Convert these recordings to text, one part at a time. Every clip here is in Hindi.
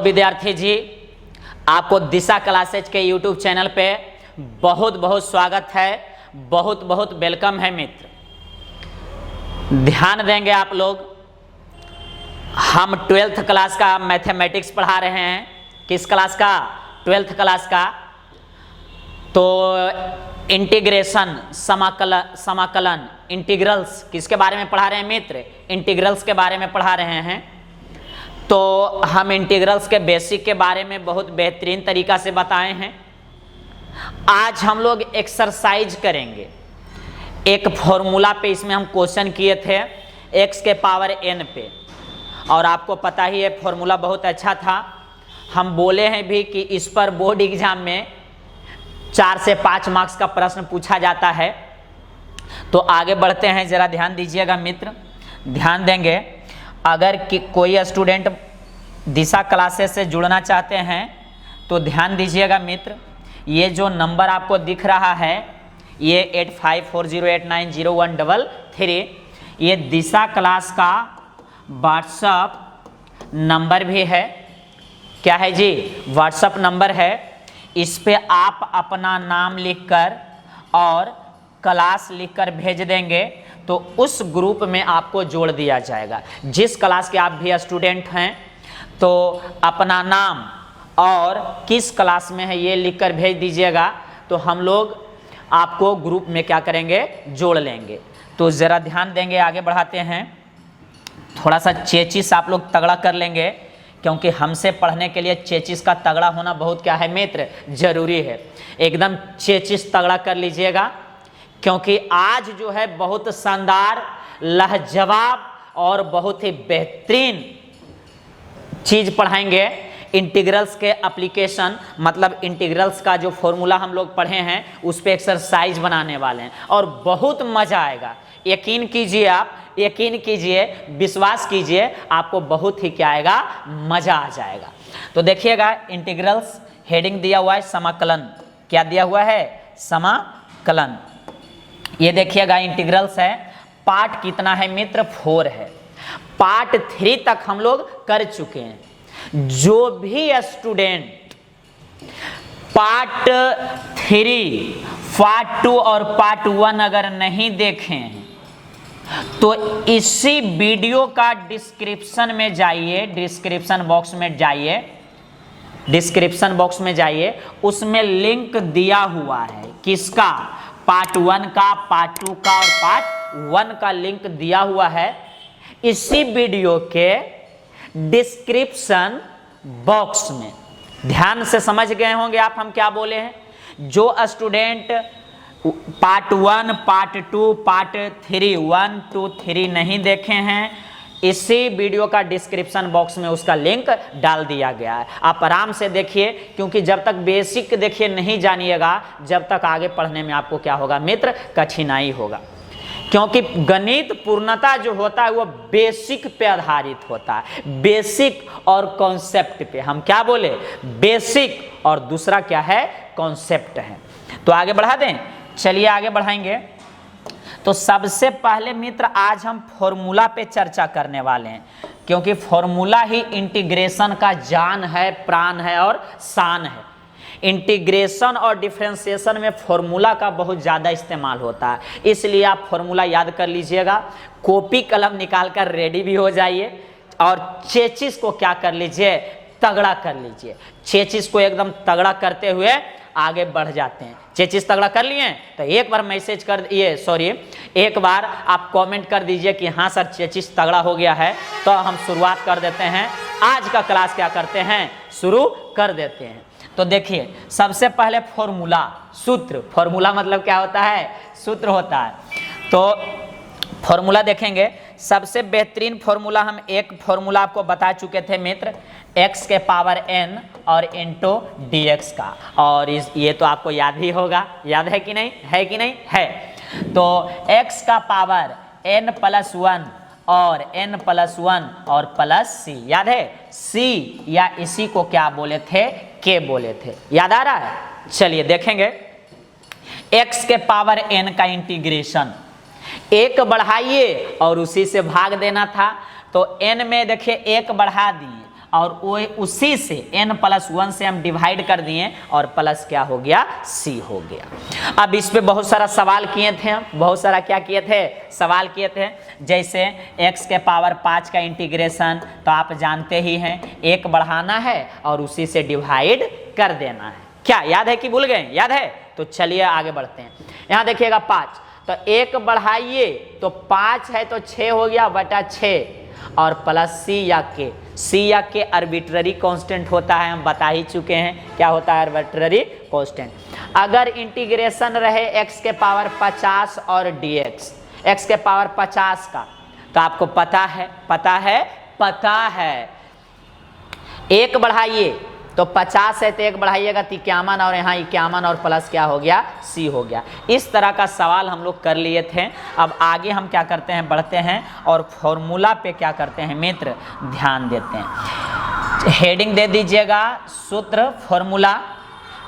विद्यार्थी जी, आपको दिशा क्लासेज के YouTube चैनल पे बहुत बहुत स्वागत है, बहुत बहुत वेलकम है मित्र। ध्यान देंगे आप लोग, हम 12th क्लास का मैथमेटिक्स पढ़ा रहे हैं। किस क्लास का? 12th क्लास का। तो इंटीग्रेशन, समाकलन इंटीग्रल्स किसके बारे में पढ़ा रहे हैं मित्र? इंटीग्रल्स के बारे में पढ़ा रहे हैं। तो हम इंटीग्रल्स के बेसिक के बारे में बहुत बेहतरीन तरीका से बताए हैं। आज हम लोग एक्सरसाइज करेंगे एक फॉर्मूला पे। इसमें हम क्वेश्चन किए थे x के पावर n पे, और आपको पता ही है फॉर्मूला बहुत अच्छा था। हम बोले हैं भी कि इस पर बोर्ड एग्जाम में 4 से 5 मार्क्स का प्रश्न पूछा जाता है। तो आगे बढ़ते हैं, जरा ध्यान दीजिएगा मित्र, ध्यान देंगे। अगर कोई स्टूडेंट दिशा क्लासेस से जुड़ना चाहते हैं तो ध्यान दीजिएगा मित्र। ये जो नंबर आपको दिख रहा है, ये 8540890133, ये दिशा क्लास का व्हाट्सअप नंबर भी है। क्या है जी? व्हाट्सअप नंबर है। इस पे आप अपना नाम लिखकर और क्लास लिखकर भेज देंगे तो उस ग्रुप में आपको जोड़ दिया जाएगा। जिस क्लास के आप भी स्टूडेंट हैं तो अपना नाम और किस क्लास में है ये लिखकर भेज दीजिएगा, तो हम लोग आपको ग्रुप में क्या करेंगे? जोड़ लेंगे। तो ज़रा ध्यान देंगे, आगे बढ़ाते हैं। थोड़ा सा चेचिस आप लोग तगड़ा कर लेंगे, क्योंकि हमसे पढ़ने के लिए चेचिस का तगड़ा होना बहुत क्या है मित्र? जरूरी है। एकदम चेचिस तगड़ा कर लीजिएगा, क्योंकि आज जो है बहुत शानदार, लाजवाब और बहुत ही बेहतरीन चीज पढ़ाएंगे। इंटीग्रल्स के एप्लीकेशन, मतलब इंटीग्रल्स का जो फॉर्मूला हम लोग पढ़े हैं उस पे एक्सरसाइज बनाने वाले हैं और बहुत मजा आएगा। यकीन कीजिए, आप यकीन कीजिए, विश्वास कीजिए, आपको बहुत ही क्या आएगा? मजा आ जाएगा। तो देखिएगा, इंटीग्रल्स हेडिंग दिया हुआ है समाकलन। क्या दिया हुआ है? समाकलन। ये देखिएगा इंटीग्रल्स है। पार्ट कितना है मित्र? 4 है। पार्ट 3 तक हम लोग कर चुके हैं। जो भी स्टूडेंट पार्ट 3, पार्ट 2 और पार्ट 1 अगर नहीं देखे हैं तो इसी वीडियो का डिस्क्रिप्शन में जाइए, डिस्क्रिप्शन बॉक्स में जाइए, डिस्क्रिप्शन बॉक्स में जाइए, उसमें लिंक दिया हुआ है। किसका? पार्ट 1 का, पार्ट 2 का और पार्ट 1 का लिंक दिया हुआ है। इसी वीडियो के डिस्क्रिप्शन बॉक्स में। ध्यान से समझ गए होंगे आप हम क्या बोले हैं। जो स्टूडेंट पार्ट 1, पार्ट 2, पार्ट 3, 1, 2, 3 नहीं देखे हैं, इसी वीडियो का डिस्क्रिप्शन बॉक्स में उसका लिंक डाल दिया गया है। आप आराम से देखिए, क्योंकि जब तक बेसिक देखिए नहीं जानिएगा, जब तक आगे पढ़ने में आपको क्या होगा मित्र? कठिनाई होगा। क्योंकि गणित पूर्णता जो होता है वो बेसिक पे आधारित होता है, बेसिक और कॉन्सेप्ट पे। हम क्या बोले? बेसिक, और दूसरा क्या है? कॉन्सेप्ट है। तो आगे बढ़ा दें, चलिए आगे बढ़ाएंगे। तो सबसे पहले मित्र आज हम फॉर्मूला पे चर्चा करने वाले हैं, क्योंकि फॉर्मूला ही इंटीग्रेशन का जान है, प्राण है और शान है। इंटीग्रेशन और डिफरेंशिएशन में फॉर्मूला का बहुत ज़्यादा इस्तेमाल होता है, इसलिए आप फॉर्मूला याद कर लीजिएगा। कॉपी कलम निकाल कर रेडी भी हो जाइए और चेचिस को क्या कर लीजिए? तगड़ा कर लीजिए। चेचिस को एकदम तगड़ा करते हुए आगे बढ़ जाते हैं। चेचिस तगड़ा कर लिए तो एक बार मैसेज कर एक बार आप कमेंट कर दीजिए कि हाँ सर चेचिस तगड़ा हो गया है। तो हम शुरुआत कर देते हैं। आज का क्लास क्या करते हैं? शुरू कर देते हैं। तो देखिए, सबसे पहले फॉर्मूला, सूत्र। फॉर्मूला मतलब क्या होता है? सूत्र होता है। तो फॉर्मूला देखेंगे। सबसे बेहतरीन फॉर्मूला, हम एक फॉर्मूला आपको बता चुके थे मित्र, x के पावर n और इंटू dx का। और ये तो आपको याद ही होगा, याद है कि नहीं? है कि नहीं? है। तो x का पावर n+1 और n+1 और प्लस c, याद है? c या इसी को क्या बोले थे? k बोले थे। याद आ रहा है? चलिए देखेंगे। x के पावर n का इंटीग्रेशन, 1 बढ़ाइए और उसी से भाग देना था। तो n में देखिए 1 बढ़ा दिए और वो उसी से n+1 से हम डिवाइड कर दिए और प्लस क्या हो गया, c हो गया। अब इस पे बहुत सारा सवाल किए थे हम, बहुत सारा क्या किए थे, सवाल किए थे। जैसे x के पावर 5 का इंटीग्रेशन तो आप जानते ही हैं, 1 बढ़ाना है और उसी से डिवाइड कर देना है। क्या याद है कि भूल गए? याद है? तो चलिए आगे बढ़ते हैं। यहाँ देखिएगा 5, तो 1 बढ़ाइए तो 5 है तो 6 हो गया बटा 6 और प्लस c या k आर्बिट्ररी कांस्टेंट होता है, हम बता ही चुके हैं क्या होता है आर्बिट्ररी कांस्टेंट। अगर इंटीग्रेशन रहे x के पावर 50 और dx, x के पावर 50 का, तो आपको पता है 1 बढ़ाइए तो 50 है तो 1 बढ़ाइएगा तो 51 और यहाँ 51 और प्लस क्या हो गया, c हो गया। इस तरह का सवाल हम लोग कर लिए थे। अब आगे हम क्या करते हैं, बढ़ते हैं और फॉर्मूला पे क्या करते हैं मित्र, ध्यान देते हैं। हेडिंग दे दीजिएगा सूत्र फॉर्मूला।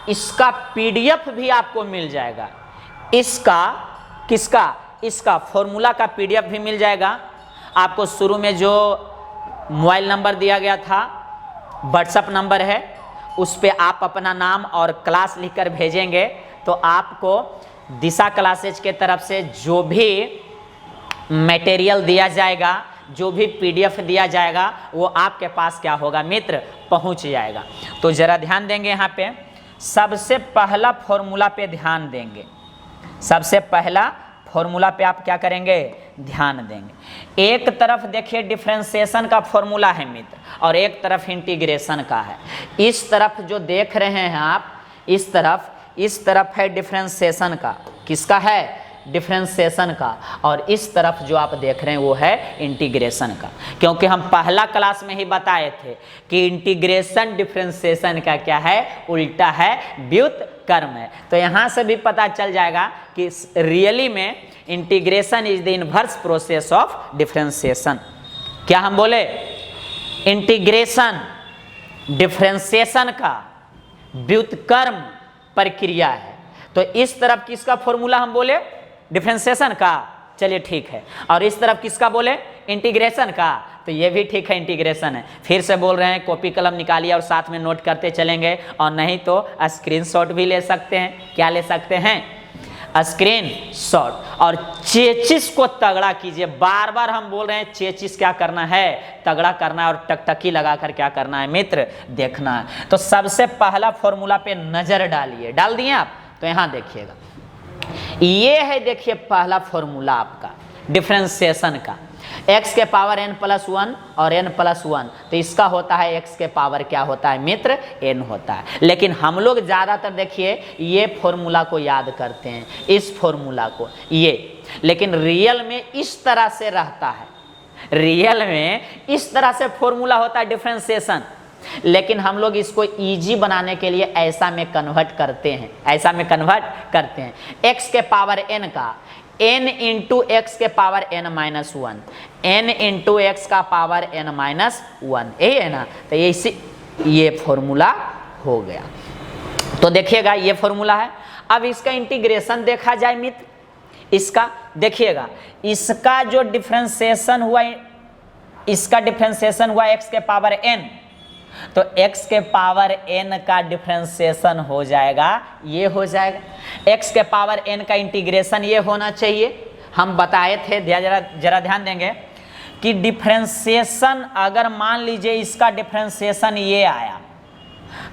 इसका पीडीएफ भी आपको मिल जाएगा, इसका फॉर्मूला का पीडीएफ भी मिल जाएगा आपको। शुरू में जो मोबाइल नंबर दिया गया था, व्हाट्सएप नंबर है, उस पे आप अपना नाम और क्लास लिखकर भेजेंगे तो आपको दिशा क्लासेज के तरफ से जो भी मटेरियल दिया जाएगा, जो भी पीडीएफ दिया जाएगा, वो आपके पास क्या होगा मित्र, पहुंच जाएगा। तो जरा ध्यान देंगे यहाँ पे, सबसे पहला फॉर्मूला पे ध्यान देंगे। सबसे पहला फॉर्मूला पे आप क्या करेंगे, ध्यान देंगे। एक तरफ देखिए डिफरेंशिएशन का फॉर्मूला है मित्र और एक तरफ इंटीग्रेशन का है। इस तरफ जो देख रहे हैं आप, इस तरफ है डिफरेंशिएशन का, किसका है, डिफरेंशिएशन का, और इस तरफ जो आप देख रहे हैं वो है इंटीग्रेशन का। क्योंकि हम पहला क्लास में ही बताए थे कि इंटीग्रेशन डिफरेंशिएशन का क्या है, उल्टा है, व्युत्क्रम है। तो यहाँ से भी पता चल जाएगा कि रियली में integration is the inverse process of differentiation. क्या हम बोले, इंटीग्रेशन डिफरेंशिएशन का व्युत्क्रम प्रक्रिया है। तो इस तरफ किसका फॉर्मूला हम बोले, डिफरेंशिएशन का, चलिए ठीक है। और इस तरफ किसका बोले, इंटीग्रेशन का, तो ये भी ठीक है, इंटीग्रेशन है। फिर से बोल रहे हैं, कॉपी कलम निकालिए और साथ में नोट करते चलेंगे, और नहीं तो स्क्रीनशॉट भी ले सकते हैं। क्या ले सकते हैं, स्क्रीनशॉट। और चेचिस को तगड़ा कीजिए, बार बार हम बोल रहे हैं चेचिस क्या करना है, तगड़ा करना है, और टकटकी लगाकर क्या करना है मित्र, देखना है। तो सबसे पहला फॉर्मूला पे नजर डालिए, डाल दिए आप, तो यहाँ देखिएगा, ये है देखिए पहला फॉर्मूला आपका डिफरेंशिएशन का, x के पावर n+1 और n+1, तो इसका होता है x के पावर क्या होता है मित्र, n होता है। लेकिन हम लोग ज़्यादातर देखिए ये फॉर्मूला को याद करते हैं, इस फॉर्मूला को, ये, लेकिन रियल में इस तरह से रहता है, रियल में इस तरह से फॉर्मूला होता है डिफरेंशिएशन। लेकिन हम लोग इसको इजी बनाने के लिए ऐसा में कन्वर्ट करते हैं, ऐसा में कन्वर्ट करते हैं। x के पावर n का n इंटू एक्स के power n-1, n into x का पावर n-1, यही है ना। तो ये फॉर्मूला हो गया। तो देखिएगा ये फॉर्मूला है। अब इसका इंटीग्रेशन देखा जाए मित्र, इसका देखिएगा, इसका जो डिफरेंशिएशन हुआ, इसका डिफरेंशिएशन हुआ x के पावर n, तो x के पावर n का डिफरेंशिएशन हो जाएगा, ये हो जाएगा। x के पावर n का इंटीग्रेशन ये होना चाहिए। हम बताए थे, जरा ध्यान देंगे कि डिफरेंशिएशन अगर मान लीजिए इसका डिफरेंशिएशन ये आया,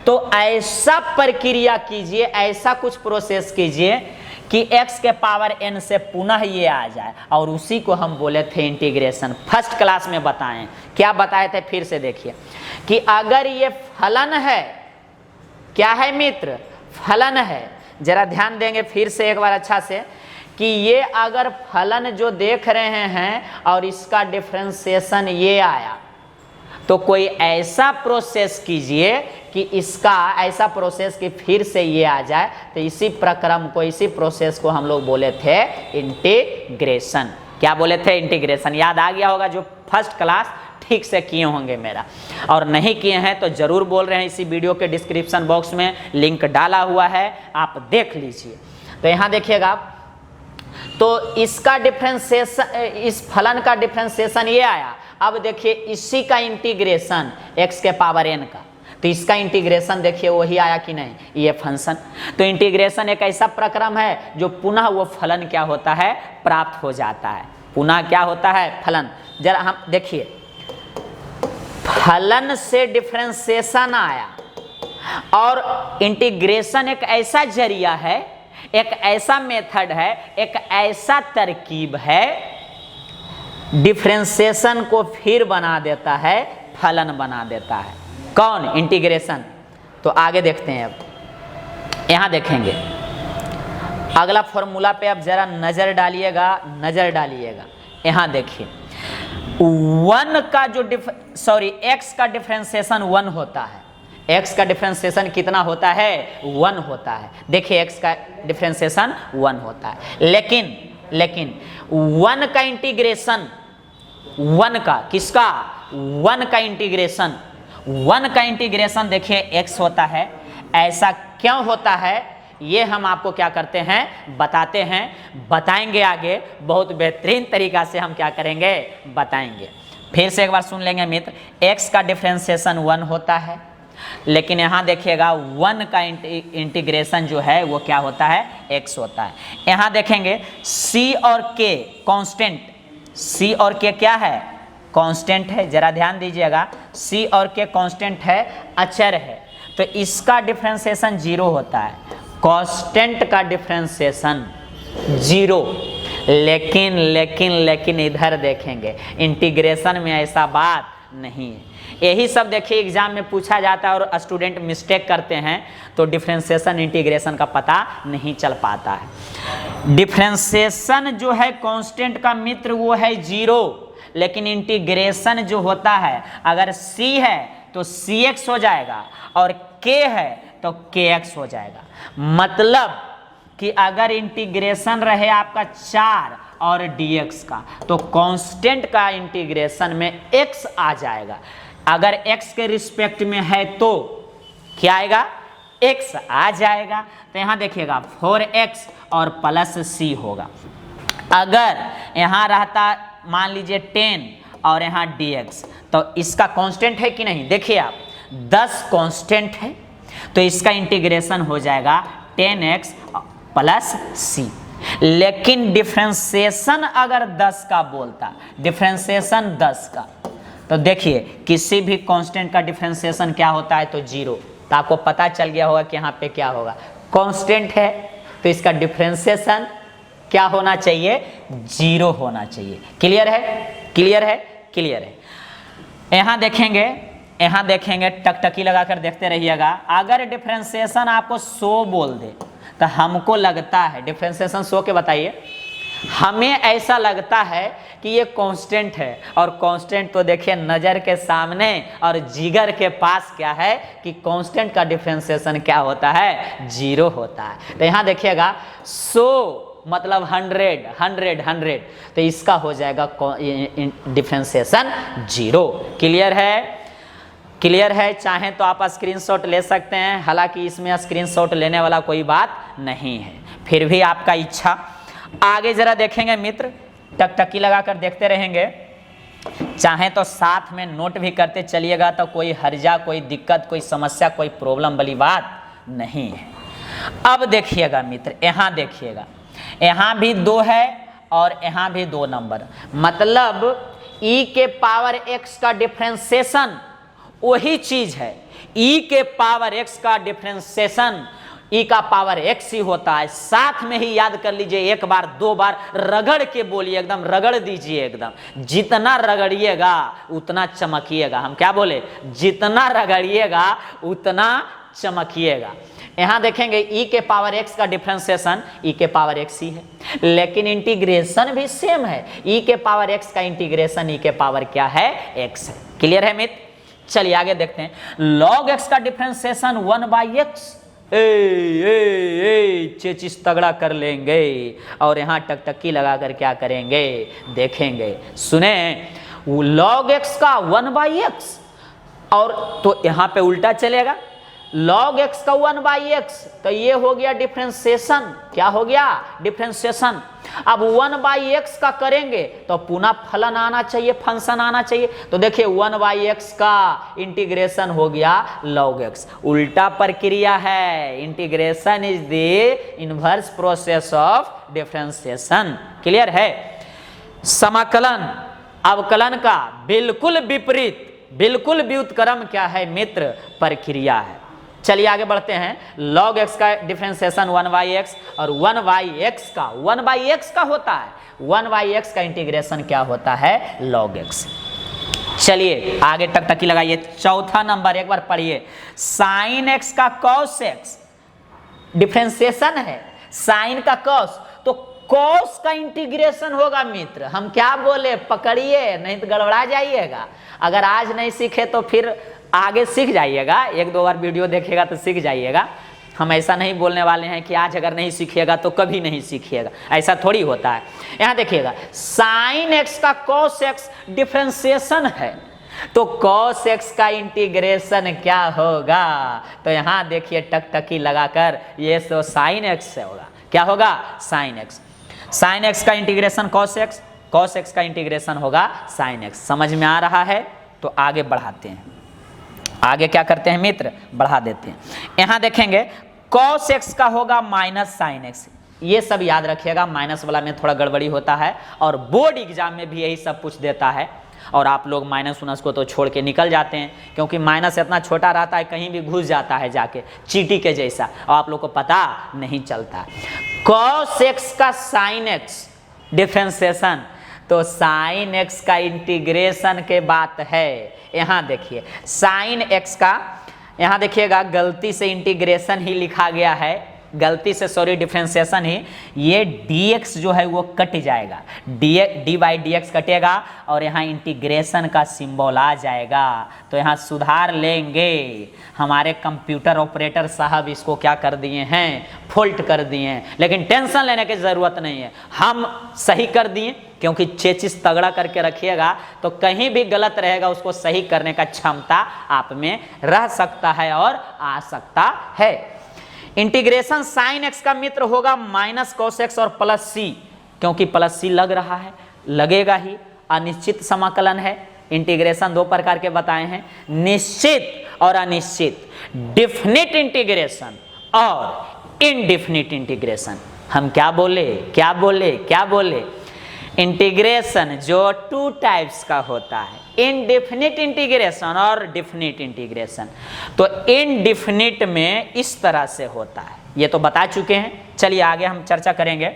तो ऐसा प्रक्रिया कीजिए, ऐसा कुछ प्रोसेस कीजिए कि x के पावर n से पुनः ये आ जाए, और उसी को हम बोले थे इंटीग्रेशन। फर्स्ट क्लास में बताएं, क्या बताए थे, फिर से देखिए कि अगर ये फलन है, क्या है मित्र, फलन है। जरा ध्यान देंगे फिर से एक बार अच्छा से, कि ये अगर फलन जो देख रहे हैं और इसका डिफरेंशिएशन ये आया, तो कोई ऐसा प्रोसेस कीजिए कि इसका ऐसा प्रोसेस कि फिर से ये आ जाए। तो इसी प्रक्रम को, इसी प्रोसेस को हम लोग बोले थे इंटीग्रेशन। क्या बोले थे, इंटीग्रेशन। याद आ गया होगा जो फर्स्ट क्लास ठीक से किए होंगे मेरा, और नहीं किए हैं तो जरूर बोल रहे हैं, इसी वीडियो के डिस्क्रिप्शन बॉक्स में लिंक डाला हुआ है, आप देख लीजिए। तो यहाँ देखिएगा, तो इसका डिफरेंशिएशन, इस फलन का डिफरेंशिएशन ये आया, अब देखिए इसी का इंटीग्रेशन x के पावर n का, तो इसका इंटीग्रेशन देखिए वही आया कि नहीं, ये फंक्शन। तो इंटीग्रेशन एक ऐसा प्रक्रम है जो पुनः वो फलन क्या होता है, प्राप्त हो जाता है। पुनः क्या होता है, फलन। जरा हम देखिए, फलन से डिफरेंशिएशन आया, और इंटीग्रेशन एक ऐसा जरिया है, एक ऐसा मेथड है, एक ऐसा तरकीब है, डिफरेंशिएशन को फिर बना देता है, फलन बना देता है। कौन, इंटीग्रेशन। तो आगे देखते हैं, अब यहां देखेंगे अगला फॉर्मूला पे, अब जरा नजर डालिएगा, नजर डालिएगा। यहां देखिए, वन का जो एक्स का डिफरेंशिएशन 1 होता है। एक्स का डिफरेंशिएशन कितना होता है, 1 होता है। देखिए एक्स का डिफरेंशिएशन 1 होता है, लेकिन 1 का इंटीग्रेशन, 1 का किसका, 1 का इंटीग्रेशन, 1 का इंटीग्रेशन देखिए एक्स होता है। ऐसा क्यों होता है, ये हम आपको क्या करते हैं, बताते हैं, बताएंगे आगे, बहुत बेहतरीन तरीका से हम क्या करेंगे, बताएंगे। फिर से एक बार सुन लेंगे मित्र, x का डिफरेंशिएशन 1 होता है, लेकिन यहाँ देखिएगा 1 का इंटीग्रेशन जो है वो क्या होता है, x होता है। यहाँ देखेंगे c और k कांस्टेंट, c और k क्या है, कांस्टेंट है। जरा ध्यान दीजिएगा, c और k कांस्टेंट है, अचर है, तो इसका डिफरेंशिएशन 0 होता है। कांस्टेंट का डिफरेंशिएशन 0, लेकिन इधर देखेंगे इंटीग्रेशन में ऐसा बात नहीं है। यही सब देखिए एग्जाम में पूछा जाता है और स्टूडेंट मिस्टेक करते हैं, तो डिफरेंशिएशन इंटीग्रेशन का पता नहीं चल पाता है। डिफरेंशिएशन जो है कांस्टेंट का मित्र वो है 0, लेकिन इंटीग्रेशन जो होता है, अगर c है तो cx हो जाएगा, और k है तो kx हो जाएगा। मतलब कि अगर इंटीग्रेशन रहे आपका 4 और dx का, तो कांस्टेंट का इंटीग्रेशन में x आ जाएगा। अगर x के रिस्पेक्ट में है तो क्या आएगा, x आ जाएगा। तो यहां देखिएगा 4x और प्लस c होगा। अगर यहां रहता मान लीजिए 10 और यहाँ dx, तो इसका कांस्टेंट है कि नहीं, देखिए आप 10 कांस्टेंट है, तो इसका इंटीग्रेशन हो जाएगा 10x प्लस c। लेकिन डिफरेंशिएशन अगर 10 का बोलता, डिफरेंशिएशन 10 का, तो देखिए किसी भी कांस्टेंट का डिफरेंशिएशन क्या होता है, तो 0। तो आपको पता चल गया होगा कि यहाँ पे क्या होगा, कांस्टेंट है तो इसका डिफरेंशिएशन क्या होना चाहिए, 0 होना चाहिए। क्लियर है, क्लियर है, क्लियर है। यहाँ देखेंगे टकटकी लगाकर देखते रहिएगा। अगर डिफरेंशिएशन आपको 100 बोल दे, तो हमको लगता है, डिफरेंशिएशन 100 के बताइए, हमें ऐसा लगता है कि ये कांस्टेंट है, और कांस्टेंट तो देखिए नज़र के सामने और जिगर के पास क्या है कि कांस्टेंट का डिफरेंशिएशन क्या होता है, 0 होता है। तो यहाँ देखिएगा 100 मतलब 100, तो इसका हो जाएगा डिफरेंशिएशन 0। क्लियर है, क्लियर है। चाहे तो आप स्क्रीनशॉट ले सकते हैं, हालांकि इसमें स्क्रीनशॉट लेने वाला कोई बात नहीं है, फिर भी आपका इच्छा। आगे जरा देखेंगे मित्र, टकटकी लगाकर देखते रहेंगे, चाहे तो साथ में नोट भी करते चलिएगा, तो कोई हर्जा, कोई दिक्कत, कोई समस्या, कोई प्रॉब्लम वाली बात नहीं है। अब देखिएगा मित्र, यहाँ देखिएगा, यहाँ भी 2 है और यहाँ भी 2 नंबर, मतलब e के पावर x का डिफरेंशिएशन वही चीज है। e के पावर x का डिफरेंशिएशन e का पावर x ही होता है। साथ में ही याद कर लीजिए, 1 बार 2 बार रगड़ के बोलिए, एकदम रगड़ दीजिए, एकदम जितना रगड़िएगा उतना चमकिएगा। हम क्या बोले, जितना रगड़िएगा उतना चमकिएगा। यहाँ देखेंगे e के पावर x का डिफरेंशिएशन e के पावर x ही है, लेकिन इंटीग्रेशन भी सेम है। e के पावर x का इंटीग्रेशन e के पावर क्या है, x है। क्लियर है मित्र, चलिए आगे देखते हैं। log x का डिफरेंशिएशन 1/x, चेचिस तगड़ा कर लेंगे और यहाँ टकटकी लगाकर क्या करेंगे, देखेंगे। सुने, log x का 1/x, और तो यहाँ पे उल्टा चलेगा, log x का 1/x, तो ये हो गया डिफरेंशिएशन। क्या हो गया? डिफरेंशिएशन। अब 1/x का करेंगे तो पुनः फलन आना चाहिए, फंक्शन आना चाहिए। तो देखिए 1/x का इंटीग्रेशन हो गया log x। उल्टा प्रक्रिया है, integration is the inverse process of differentiation. Clear है? समाकलन अवकलन का बिल्कुल विपरीत, बिल्कुल व्युत्क्रम क्या है मित्र? प्रक्रिया है। चलिए आगे बढ़ते हैं। log x का डिफरेंशिएशन 1/x और 1/x का होता है। 1/x का इंटीग्रेशन क्या होता है? log x। चलिए आगे टकटकी लगाइए। चौथा नंबर एक बार पढ़िए। sin x का cos x डिफरेंशिएशन है, sin का cos, तो cos का इंटीग्रेशन होगा मित्र। हम क्या बोले? पकड़िए, नहीं तो गड़बड़ा जाइएगा। अगर आज नहीं सीखे तो फिर आगे सीख जाइएगा, एक दो बार वीडियो देखेगा तो सीख जाइएगा। हम ऐसा नहीं बोलने वाले हैं कि आज अगर नहीं सीखिएगा तो कभी नहीं सीखिएगा, ऐसा थोड़ी होता है। यहाँ देखिएगा sin x का cos x डिफरेंशिएशन है, तो cos x का इंटीग्रेशन क्या होगा? तो यहाँ देखिए टकटकी लगाकर, ये तो sin x से होगा। क्या होगा? sin x। sin x का integration cos x, cos x का इंटीग्रेशन होगा sin x। समझ में आ रहा है? तो आगे बढ़ाते हैं। आगे क्या करते हैं मित्र? बढ़ा देते हैं। यहाँ देखेंगे cos x का होगा माइनस sin x। ये सब याद रखिएगा, माइनस वाला में थोड़ा गड़बड़ी होता है और बोर्ड एग्जाम में भी यही सब पूछ देता है। और आप लोग माइनस उनस को तो छोड़ के निकल जाते हैं, क्योंकि माइनस इतना छोटा रहता है कहीं भी घुस जाता है जाके, चींटी के जैसा, और आप लोग को पता नहीं चलता। cos x का sin x डिफरेंशिएशन, तो sin x का इंटीग्रेशन के बात है। यहाँ देखिए sin x का, यहाँ देखिएगा गलती से इंटीग्रेशन ही लिखा गया है, गलती से सॉरी डिफरेंशिएशन ही। ये dx जो है वो कट जाएगा, dy/dx कटेगा और यहाँ इंटीग्रेशन का सिंबल आ जाएगा। तो यहाँ सुधार लेंगे। हमारे कंप्यूटर ऑपरेटर साहब इसको क्या कर दिए हैं? फोल्ट कर दिए हैं। लेकिन टेंशन लेने की ज़रूरत नहीं है, हम सही कर दिए, क्योंकि चेचिस तगड़ा करके रखिएगा तो कहीं भी गलत रहेगा उसको सही करने का क्षमता आप में रह सकता है और आ सकता है। इंटीग्रेशन sin x का मित्र होगा माइनस cos x और प्लस c, क्योंकि प्लस c लग रहा है, लगेगा ही। अनिश्चित समाकलन है। इंटीग्रेशन दो प्रकार के बताए हैं, निश्चित और अनिश्चित, डिफिनिट इंटीग्रेशन और इनडिफिनिट इंटीग्रेशन। हम क्या बोले? क्या बोले? क्या बोले? इंटीग्रेशन जो टू टाइप्स का होता है, इनडिफिनिट इंटीग्रेशन और डिफिनिट इंटीग्रेशन। तो इनडिफिनिट में इस तरह से होता है, ये तो बता चुके हैं। चलिए आगे हम चर्चा करेंगे।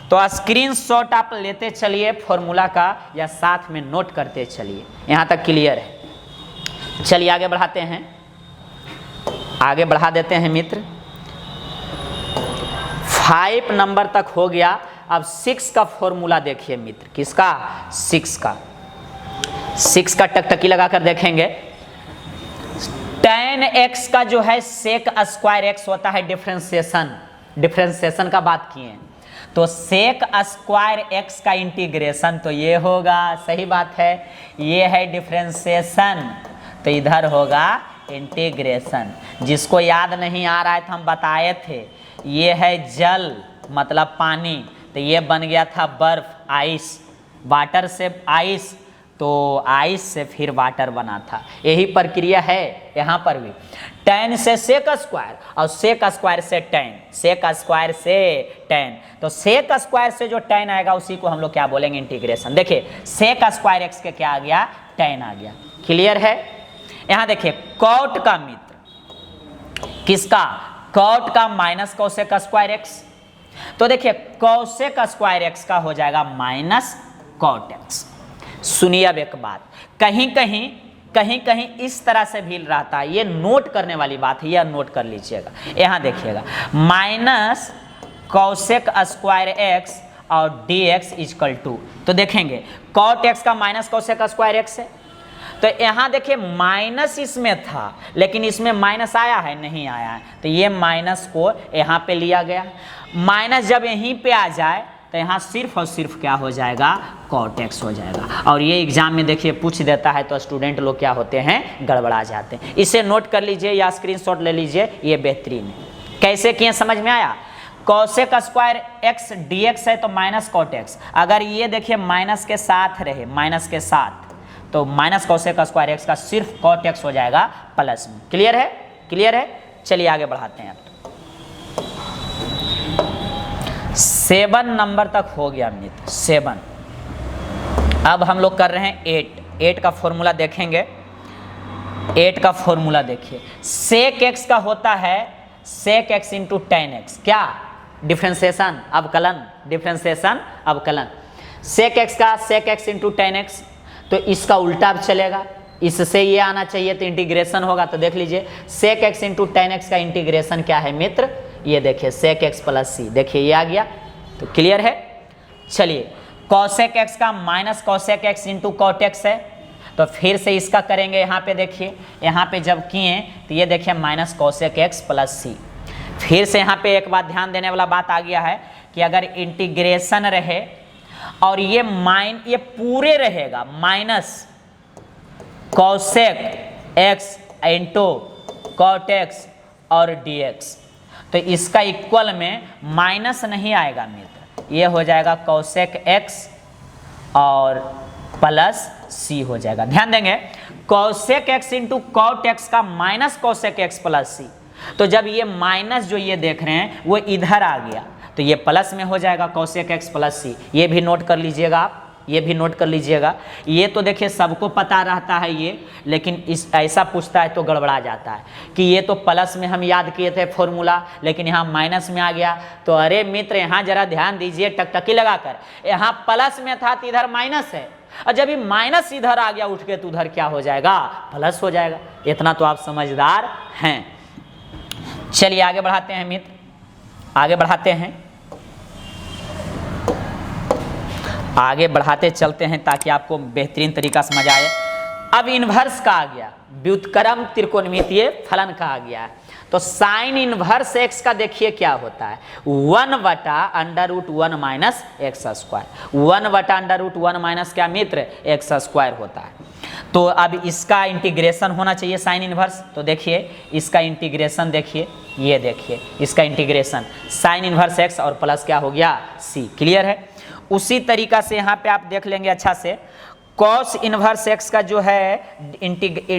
तो स्क्रीनशॉट आप लेते चलिए फॉर्मूला का, या साथ में नोट करते चलिए। यहाँ तक क्लियर है? चलिए आगे बढ़ाते हैं, आगे बढ़ा देते हैं मित्र। 5 नंबर तक हो गया। अब 6 का फॉर्मूला देखिए मित्र। किसका? 6 का टकटकी लगाकर देखेंगे। tan x का जो है sec स्क्वायर x होता है डिफरेंशिएशन, डिफरेंशिएशन का बात किए, तो sec स्क्वायर x का इंटीग्रेशन तो ये होगा। सही बात है, ये है डिफरेंशिएशन, तो इधर होगा इंटीग्रेशन। जिसको याद नहीं आ रहा है तो हम बताए थे, ये है जल मतलब पानी, तो ये बन गया था बर्फ, आइस, वाटर से आइस, तो आइस से फिर वाटर बना था। यही प्रक्रिया है यहाँ पर भी। tan से sec स्क्वायर और sec स्क्वायर से tan, sec स्क्वायर से tan, तो sec स्क्वायर से जो tan आएगा उसी को हम लोग क्या बोलेंगे? इंटीग्रेशन। देखिए sec स्क्वायर x के क्या आ गया? tan आ गया। क्लियर है? यहाँ देखिए cot का मित्र, किसका? cot का माइनस cosec स्क्वायर x, तो देखिए cosec स्क्वायर x का हो जाएगा माइनस cot x। सुनिए अब एक बात, कहीं कहीं इस तरह से भी रहता है, ये नोट करने वाली बात है, यह नोट कर लीजिएगा। यहाँ देखिएगा माइनस cosec स्क्वायर x और dx इक्वल टू, तो देखेंगे cot x का माइनस cosec स्क्वायर x है, तो यहाँ देखिए माइनस इसमें था लेकिन इसमें माइनस आया है? नहीं आया है, तो ये माइनस को यहाँ पे लिया गया। माइनस जब यहीं पे आ जाए तो यहाँ सिर्फ और सिर्फ क्या हो जाएगा, cot x हो जाएगा। और ये एग्जाम में देखिए पूछ देता है तो स्टूडेंट लोग क्या होते हैं, गड़बड़ा जाते हैं। इसे नोट कर लीजिए या स्क्रीनशॉट ले लीजिए, ये बेहतरीन है। कैसे किए समझ में आया। cosec स्क्वायर x dx है तो माइनस cot x, अगर ये देखिए माइनस के साथ रहे, माइनस के साथ, तो माइनस cosec स्क्वायर x का सिर्फ cot x हो जाएगा प्लस में। क्लियर है, क्लियर है। चलिए आगे बढ़ाते हैं। 7 नंबर तक हो गया मित्र, 7। अब हम लोग कर रहे हैं 8 का फॉर्मूला देखेंगे। 8 का फॉर्मूला देखिए, sec x का होता है sec x into tan x, क्या डिफ्रेंसिएशन अवकलन, डिफ्रेंसिएशन अवकलन। sec x का sec x into tan x, तो इसका उल्टा अब चलेगा, इससे ये आना चाहिए तो इंटीग्रेशन होगा। तो देख लीजिए sec x into tan x का इंटीग्रेशन क्या है मित्र, ये देखिए sec x प्लस c, देखिए ये आ गया। तो क्लियर है। चलिए cosec x का minus cosec x into cot x है, तो फिर से इसका करेंगे। यहाँ पे देखिए, यहाँ पे जब किए तो ये देखिए minus cosec x plus c। फिर से यहाँ पे एक बात ध्यान देने वाला बात आ गया है कि अगर इंटीग्रेशन रहे और ये पूरे रहेगा minus cosec x into cot x और dx, तो इसका इक्वल में माइनस नहीं आएगा मित्र, ये हो जाएगा cosec x और प्लस c हो जाएगा। ध्यान देंगे cosec x into cot x का minus cosec x plus c, तो जब ये माइनस जो ये देख रहे हैं वो इधर आ गया तो ये प्लस में हो जाएगा cosec x प्लस c। ये भी नोट कर लीजिएगा आप, ये भी नोट कर लीजिएगा। ये तो देखिए सबको पता रहता है ये, लेकिन इस ऐसा पूछता है तो गड़बड़ा जाता है कि ये तो प्लस में हम याद किए थे फॉर्मूला, लेकिन यहाँ माइनस में आ गया। तो अरे मित्र यहाँ जरा ध्यान दीजिए टकटकी लगाकर, यहाँ प्लस में था तो इधर माइनस है, और जब ये माइनस इधर आ गया उठ के तो उधर क्या हो जाएगा, प्लस हो जाएगा। इतना तो आप समझदार हैं। चलिए आगे बढ़ाते हैं मित्र, आगे बढ़ाते हैं, आगे बढ़ाते चलते हैं ताकि आपको बेहतरीन तरीका समझ आए। अब इन्वर्स का आ गया, व्युत्क्रम त्रिकोणमितीय फलन का आ गया है। तो साइन इन्वर्स x का देखिए क्या होता है, 1/√1 माइनस एक्स स्क्वायर। 1/√1 माइनस क्या मित्र, एक्स स्क्वायर होता है। तो अब इसका इंटीग्रेशन होना चाहिए साइन इन्वर्स, तो देखिए इसका इंटीग्रेशन देखिए, ये देखिए इसका इंटीग्रेशन साइन इन्वर्स x और प्लस क्या हो गया c। क्लियर है। उसी तरीका से यहाँ पे आप देख लेंगे अच्छा से, cos इन्वर्स x का जो है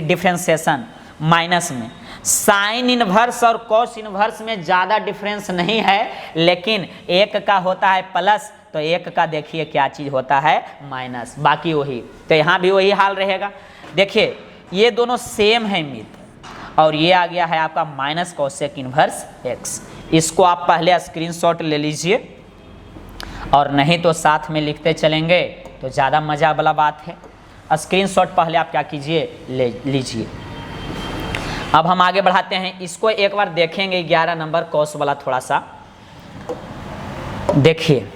डिफ्रेंसिएशन माइनस में, साइन इन्वर्स और cos इन्वर्स में ज़्यादा डिफरेंस नहीं है, लेकिन एक का होता है प्लस तो एक का देखिए क्या चीज़ होता है माइनस, बाकी वही। तो यहाँ भी वही हाल रहेगा। देखिए ये दोनों सेम है मित्र, और ये आ गया है आपका माइनस cosec इन्वर्स x। इसको आप पहले स्क्रीनशॉट ले लीजिए, और नहीं तो साथ में लिखते चलेंगे तो ज़्यादा मज़ा वाला बात है। स्क्रीनशॉट पहले आप क्या कीजिए, ले लीजिए। अब हम आगे बढ़ाते हैं, इसको एक बार देखेंगे 11 नंबर कॉस वाला, थोड़ा सा देखिए।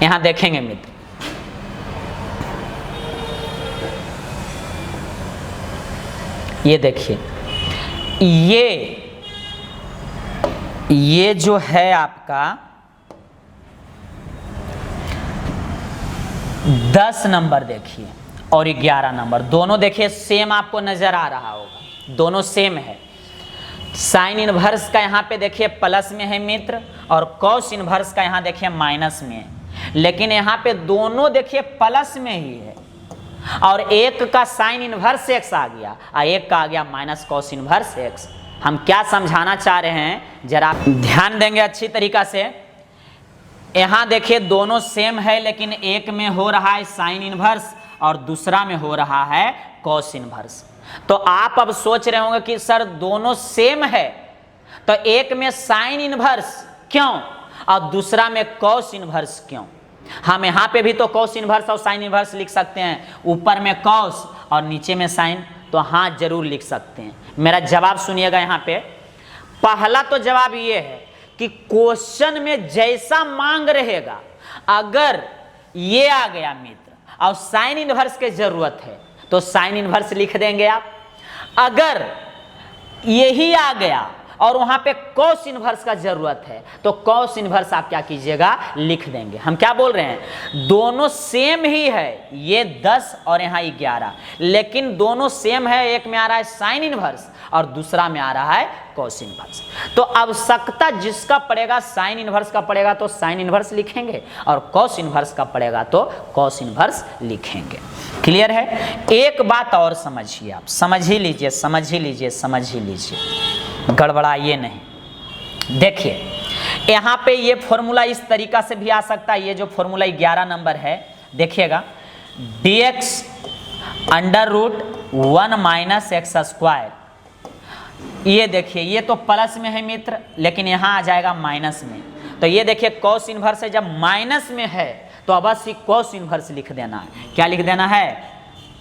यहां देखेंगे मित्र, ये देखिए ये जो है आपका 10 नंबर देखिए और 11 नंबर, दोनों देखिए सेम आपको नजर आ रहा होगा, दोनों सेम है। साइन इनवर्स का यहाँ पे देखिए प्लस में है मित्र, और कॉस इनवर्स का यहाँ देखिए माइनस में है, लेकिन यहाँ पे दोनों देखिए प्लस में ही है, और एक का साइन इनवर्स एक्स आ गया और एक का आ गया माइनस कॉस इनवर्स एक्स। हम क्या समझाना चाह रहे हैं जरा ध्यान देंगे अच्छी तरीका से। यहाँ देखिए दोनों सेम है, लेकिन एक में हो रहा है साइन इनवर्स और दूसरा में हो रहा है कॉस इनवर्स। तो आप अब सोच रहे होंगे कि सर दोनों सेम है तो एक में साइन इनवर्स क्यों और दूसरा में कॉस इनवर्स क्यों। हम यहाँ पे भी तो कॉस इनवर्स और साइन इनवर्स लिख सकते हैं, ऊपर में कॉस और नीचे में साइन, तो हाँ जरूर लिख सकते हैं। मेरा जवाब सुनिएगा यहाँ पे। पहला तो जवाब ये है कि क्वेश्चन में जैसा मांग रहेगा, अगर ये आ गया मित्र और साइन इनवर्स की जरूरत है तो साइन इनवर्स लिख देंगे आप। अगर यही आ गया और वहां पे कॉस इनवर्स का जरूरत है, तो कॉस इनवर्स आप क्या कीजिएगा, लिख देंगे। हम क्या बोल रहे हैं, दोनों सेम ही है, ये 10 और यहाँ 11, लेकिन दोनों सेम है, एक में आ रहा है साइन इनवर्स और दूसरा में आ रहा है कॉस इनवर्स। तो आवश्यकता जिसका पड़ेगा साइन इनवर्स का पड़ेगा तो साइन इनवर्स लिखेंगे, और कॉस इनवर्स का पड़ेगा तो कॉस इनवर्स लिखेंगे। क्लियर है? एक बात और समझिए, आप समझ ही लीजिए, समझ ही लीजिए, समझ ही लीजिए, गड़बड़ाइए नहीं। देखिए यहाँ पे ये फॉर्मूला इस तरीका से भी आ सकता है, ये जो फॉर्मूला 11 नंबर है, देखिएगा, dx under root 1 minus x square, ये देखिए ये तो प्लस में है मित्र, लेकिन यहाँ आ जाएगा माइनस में। तो ये देखिए कॉस इनवर्स है, जब माइनस में है तो अवश्य कॉस इनवर्स लिख देना है। क्या लिख देना है,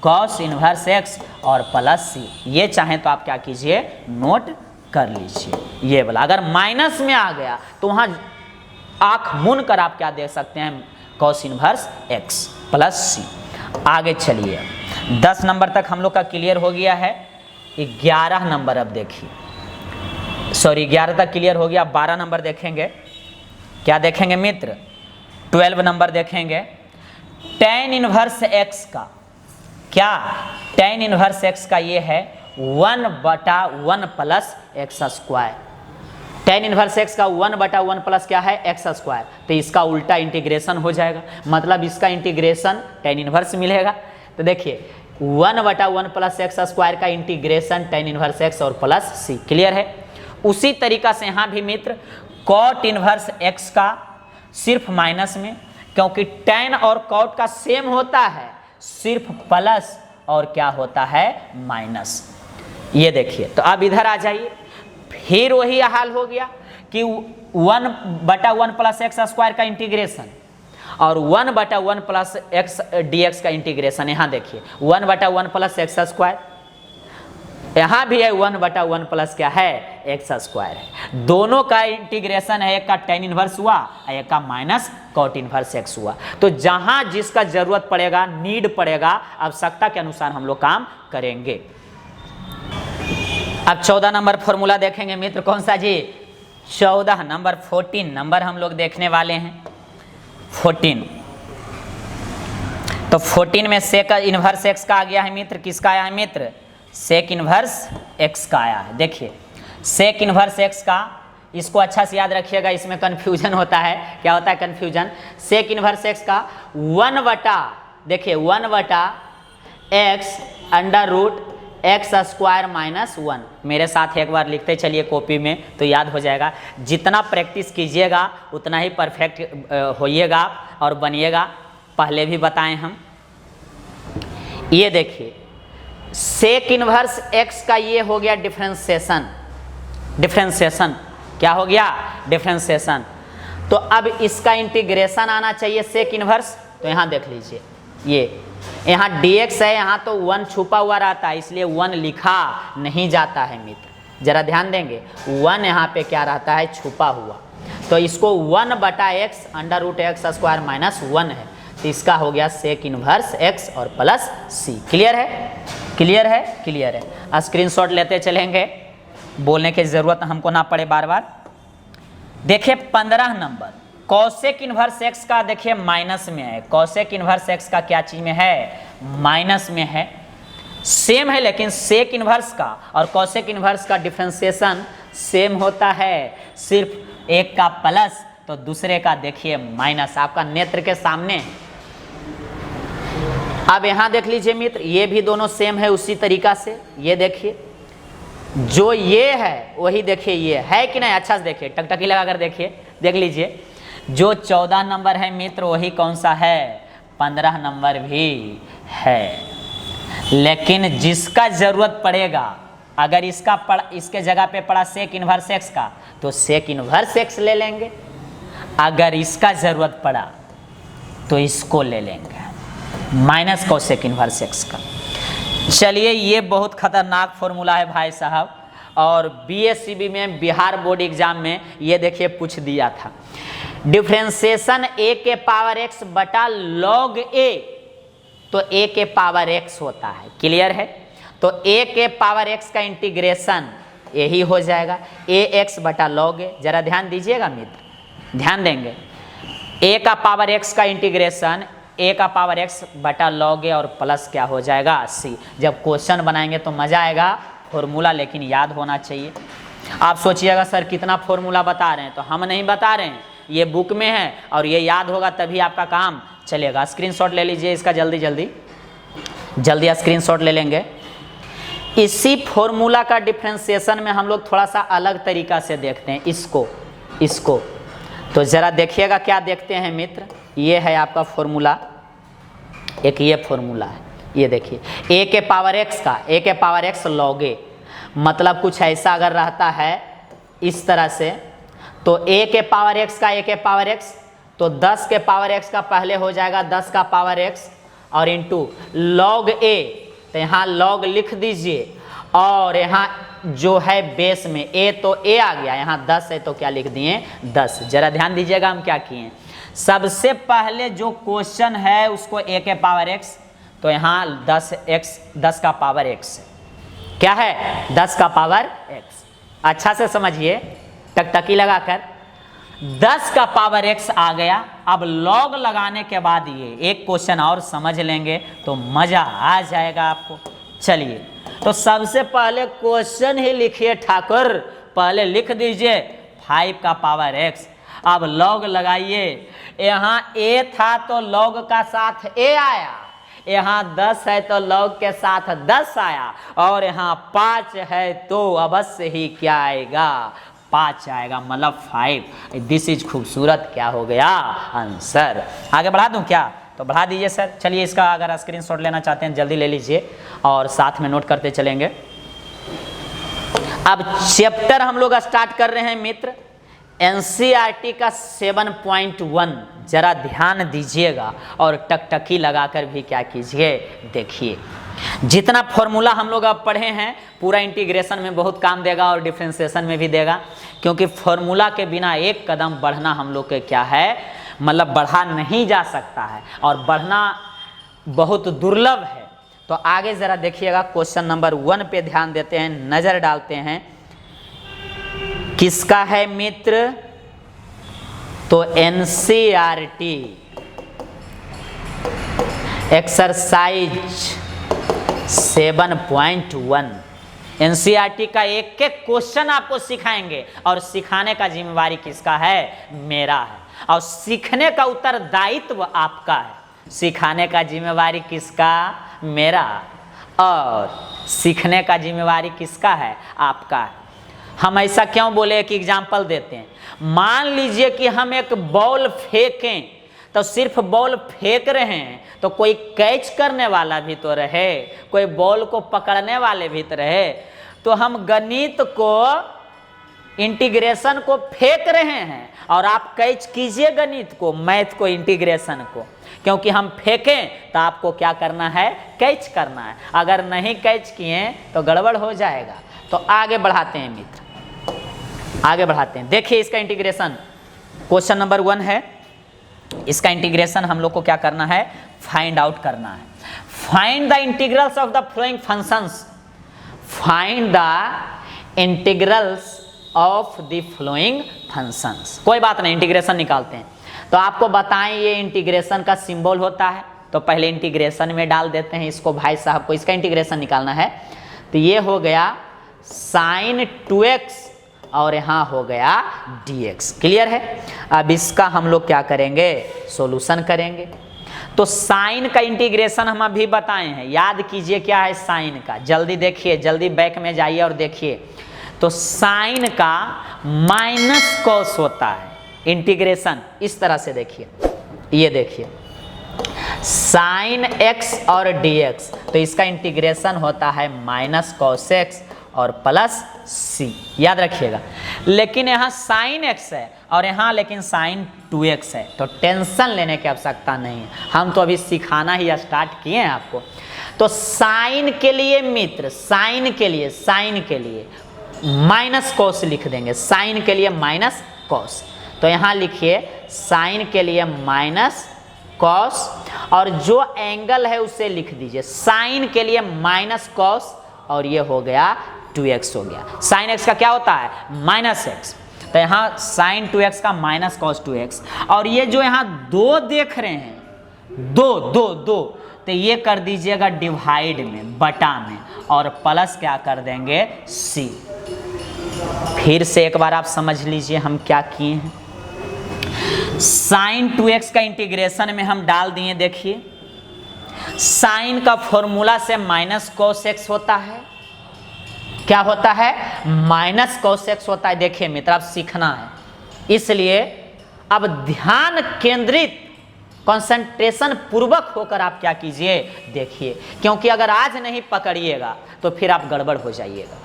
कॉस इनवर्स एक्स और प्लस सी। ये चाहें तो आप क्या कीजिए, नोट कर लीजिए ये वाला। अगर माइनस में आ गया तो वहाँ आंख मूंद कर आप क्या देख सकते हैं, कॉस इनवर्स एक्स प्लस सी। आगे चलिए, 10 नंबर तक हम लोग का क्लियर हो गया है। 11 नंबर अब देखिए, सॉरी 11 तक क्लियर हो गया। 12 नंबर देखेंगे, क्या देखेंगे मित्र, 12 नंबर देखेंगे। tan इनवर्स एक्स का क्या, tan इनवर्स एक्स का ये है 1/1 plus x square. tan inverse x का 1/1 प्लस क्या है, एक्स स्क्वायर। तो इसका उल्टा इंटीग्रेशन हो जाएगा, मतलब इसका इंटीग्रेशन tan इनवर्स मिलेगा। तो देखिए 1/1 प्लस एक्स स्क्वायर का इंटीग्रेशन tan इनवर्स एक्स और प्लस सी। क्लियर है? उसी तरीका से यहाँ भी मित्र cot इनवर्स एक्स का सिर्फ माइनस में, क्योंकि tan और cot का सेम होता है, सिर्फ प्लस और क्या होता है, माइनस। ये देखिए, तो अब इधर आ जाइए, फिर वही हाल हो गया कि 1/1 प्लस एक्स स्क्वायर का इंटीग्रेशन और 1/1 प्लस एक्स dx का इंटीग्रेशन। यहाँ देखिए 1/1 प्लस एक्स स्क्वायर, यहाँ भी है 1/1 प्लस क्या है, एक्स स्क्वायर है। दोनों का इंटीग्रेशन है, एक का tan इनवर्स हुआ और एक का माइनस cot इनवर्स एक्स हुआ। तो जहाँ जिसका जरूरत पड़ेगा, नीड पड़ेगा, आवश्यकता के अनुसार हम लोग काम करेंगे। अब 14 नंबर फॉर्मूला देखेंगे मित्र, कौन सा जी, 14 नंबर, 14 नंबर हम लोग देखने वाले हैं। 14, तो 14 में सेक इनवर्स एक्स का आ गया है मित्र, किसका आया है मित्र, सेक इनवर्स एक्स का आया है। देखिए सेक इनवर्स एक्स का, इसको अच्छा से याद रखिएगा, इसमें कंफ्यूजन होता है। क्या होता है कंफ्यूजन, सेक इनवर्स एक्स का 1/x under root x square minus 1। मेरे साथ एक बार लिखते चलिए कॉपी में तो याद हो जाएगा। जितना प्रैक्टिस कीजिएगा उतना ही परफेक्ट होइएगा और बनिएगा। पहले भी बताएं हम। ये देखिए सेक इनवर्स एक्स का ये हो गया डिफरेंशिएशन, डिफरेंशिएशन क्या हो गया, डिफरेंशिएशन। तो अब इसका इंटीग्रेशन आना चाहिए सेक इनवर्स। तो यहाँ देख लीजिए, ये यहाँ dx है, यहाँ तो 1 छुपा हुआ रहता है, इसलिए 1 लिखा नहीं जाता है मित्र। जरा ध्यान देंगे, 1 यहाँ पे क्या रहता है, छुपा हुआ। तो इसको 1/x under root x square minus 1 है, तो इसका हो गया सेक इनवर्स x और प्लस सी। क्लियर है, क्लियर है, क्लियर है। स्क्रीनशॉट लेते चलेंगे, बोलने की जरूरत हमको ना पड़े बार बार। देखिए 15 नंबर, कॉसेक इनवर्स एक्स का देखिए माइनस में है। कॉसेक इनवर्स एक्स का क्या चीज में है, माइनस में है। सेम है, लेकिन सेक इनवर्स का और कॉसेक इनवर्स का डिफरेंशिएशन सेम होता है, सिर्फ एक का प्लस तो दूसरे का देखिए माइनस, आपका नेत्र के सामने। अब यहां देख लीजिए मित्र, ये भी दोनों सेम है उसी तरीका से। ये देखिए जो ये है वही देखिए ये है कि नहीं, अच्छा से देखिए, टकटकी लगाकर देखिए, देख लीजिए। जो 14 नंबर है मित्र वही कौन सा है, 15 नंबर भी है। लेकिन जिसका जरूरत पड़ेगा, अगर इसके जगह पे पड़ा सेक इनवर्स एक्स का तो सेक इनवर्स एक्स ले लेंगे, अगर इसका जरूरत पड़ा तो इसको ले लेंगे, माइनस कॉसेक इनवर्स एक्स का। चलिए ये बहुत खतरनाक फॉर्मूला है भाई साहब, और बीएससीबी में बिहार बोर्ड एग्जाम में ये देखिए पूछ दिया था। डिफरेंशिएशन a के पावर x बटा log a, तो a के पावर x होता है। क्लियर है? तो a के पावर x का इंटीग्रेशन यही हो जाएगा ax बटा log a। जरा ध्यान दीजिएगा मित्र, ध्यान देंगे, a का पावर x का इंटीग्रेशन a का पावर x बटा log a और प्लस क्या हो जाएगा c। जब क्वेश्चन बनाएंगे तो मजा आएगा, फॉर्मूला लेकिन याद होना चाहिए। आप सोचिएगा सर कितना फॉर्मूला बता रहे हैं, तो हम नहीं बता रहे हैं, ये बुक में है और ये याद होगा तभी आपका काम चलेगा। स्क्रीनशॉट ले लीजिए इसका, जल्दी जल्दी जल्दी स्क्रीनशॉट ले लेंगे। इसी फॉर्मूला का डिफरेंशिएशन में हम लोग थोड़ा सा अलग तरीका से देखते हैं इसको। तो ज़रा देखिएगा क्या देखते हैं मित्र, ये है आपका फॉर्मूला, एक ये फॉर्मूला है, ये देखिए a के पावर x log a, मतलब कुछ ऐसा अगर रहता है इस तरह से, तो a के पावर x तो 10 के पावर x का पहले हो जाएगा 10 का पावर x और इंटू log a, तो यहाँ log लिख दीजिए और यहाँ जो है बेस में a तो a आ गया, यहाँ 10 है तो क्या लिख दिए 10। जरा ध्यान दीजिएगा हम क्या किए, सबसे पहले जो क्वेश्चन है उसको a के पावर x, तो यहाँ 10 का पावर x क्या है 10 का पावर x। अच्छा से समझिए टकटकी लगाकर, 10 का पावर x आ गया। अब log लगाने के बाद ये एक क्वेश्चन और समझ लेंगे तो मजा आ जाएगा आपको। चलिए तो सबसे पहले क्वेश्चन ही लिखिए ठाकुर, पहले लिख दीजिए 5 का पावर x। अब log लगाइए, यहाँ a था तो log का साथ a आया, यहाँ 10 है तो log के साथ 10 आया, और यहाँ 5 है तो अवश्य ही क्या आएगा 5 आएगा, मतलब 5। दिस इज खूबसूरत क्या हो गया आंसर। आगे बढ़ा दूं क्या, तो बढ़ा दीजिए सर। चलिए इसका अगर स्क्रीनशॉट लेना चाहते हैं जल्दी ले लीजिए और साथ में नोट करते चलेंगे। अब चैप्टर हम लोग स्टार्ट कर रहे हैं मित्र एनसीईआरटी का 7.1। जरा ध्यान दीजिएगा और टकटकी लगाकर भी क्या कीजिए देखिए। जितना फॉर्मूला हम लोग अब पढ़े हैं पूरा इंटीग्रेशन में बहुत काम देगा और डिफरेंशिएशन में भी देगा, क्योंकि फॉर्मूला के बिना एक कदम बढ़ना हम लोग के क्या है, मतलब बढ़ा नहीं जा सकता है और बढ़ना बहुत दुर्लभ है। तो आगे ज़रा देखिएगा, क्वेश्चन नंबर 1 पे ध्यान देते हैं, नज़र डालते हैं। किसका है मित्र, तो एनसीईआरटी एक्सरसाइज 7.1। एनसीईआरटी का एक एक क्वेश्चन आपको सिखाएंगे और सिखाने का जिम्मेवारी किसका है, मेरा है, और सीखने का उत्तरदायित्व आपका है। सिखाने का जिम्मेवारी किसका, मेरा, और सीखने का जिम्मेवारी किसका है, आपका है। हम ऐसा क्यों बोले, एक एग्जाम्पल देते हैं। मान लीजिए कि हम एक बॉल फेंकें, तो सिर्फ बॉल फेंक रहे हैं तो कोई कैच करने वाला भी तो रहे, कोई बॉल को पकड़ने वाले भी तो रहे। तो हम गणित को, इंटीग्रेशन को फेंक रहे हैं और आप कैच कीजिए गणित को, मैथ को, इंटीग्रेशन को, क्योंकि हम फेंकें तो आपको क्या करना है, कैच करना है। अगर नहीं कैच किए तो गड़बड़ हो जाएगा। तो आगे बढ़ाते हैं मित्र, आगे बढ़ाते हैं। देखिए इसका इंटीग्रेशन क्वेश्चन नंबर 1 है, इसका इंटीग्रेशन हम लोग को क्या करना है, फाइंड आउट करना है। Find the integrals of the flowing functions, find the integrals of the flowing functions. कोई बात नहीं, इंटीग्रेशन निकालते हैं। तो आपको बताएं ये इंटीग्रेशन का सिंबल होता है, तो पहले इंटीग्रेशन में डाल देते हैं इसको भाई साहब को। इसका इंटीग्रेशन निकालना है तो ये हो गया sin 2x और यहाँ हो गया dx। क्लियर है। अब इसका हम लोग क्या करेंगे, सॉल्यूशन करेंगे। तो साइन का इंटीग्रेशन हम अभी बताए हैं, याद कीजिए क्या है साइन का। जल्दी देखिए, जल्दी बैक में जाइए और देखिए। तो साइन का माइनस कॉस होता है इंटीग्रेशन, इस तरह से देखिए, ये देखिए साइन x और dx, तो इसका इंटीग्रेशन होता है माइनस कॉस x और प्लस c, याद रखिएगा। लेकिन यहाँ साइन x है और यहाँ लेकिन साइन 2x है, तो टेंशन लेने की आवश्यकता नहीं है, हम तो अभी सिखाना ही स्टार्ट किए हैं आपको। तो साइन के लिए मित्र, साइन के लिए माइनस कॉस लिख देंगे, साइन के लिए माइनस कॉस। तो यहाँ लिखिए साइन के लिए माइनस कॉस, और जो एंगल है उसे लिख दीजिए, साइन के लिए माइनस कॉस, और ये हो गया 2x हो गया। साइन x का क्या होता है -x, तो यहाँ साइन 2x का माइनस कॉस 2x। और ये जो यहाँ 2 देख रहे हैं, 2, तो ये कर दीजिएगा डिवाइड में, बटा में, और प्लस क्या कर देंगे c। फिर से एक बार आप समझ लीजिए हम क्या किए हैं। साइन 2x का इंटीग्रेशन में हम डाल दिए, देखिए साइन का फॉर्मूला से माइनस कॉस x होता है, क्या होता है माइनस कॉस x होता है। देखिए मित्र, आप सीखना है, इसलिए अब ध्यान केंद्रित कंसंट्रेशन पूर्वक होकर आप क्या कीजिए देखिए, क्योंकि अगर आज नहीं पकड़िएगा तो फिर आप गड़बड़ हो जाइएगा।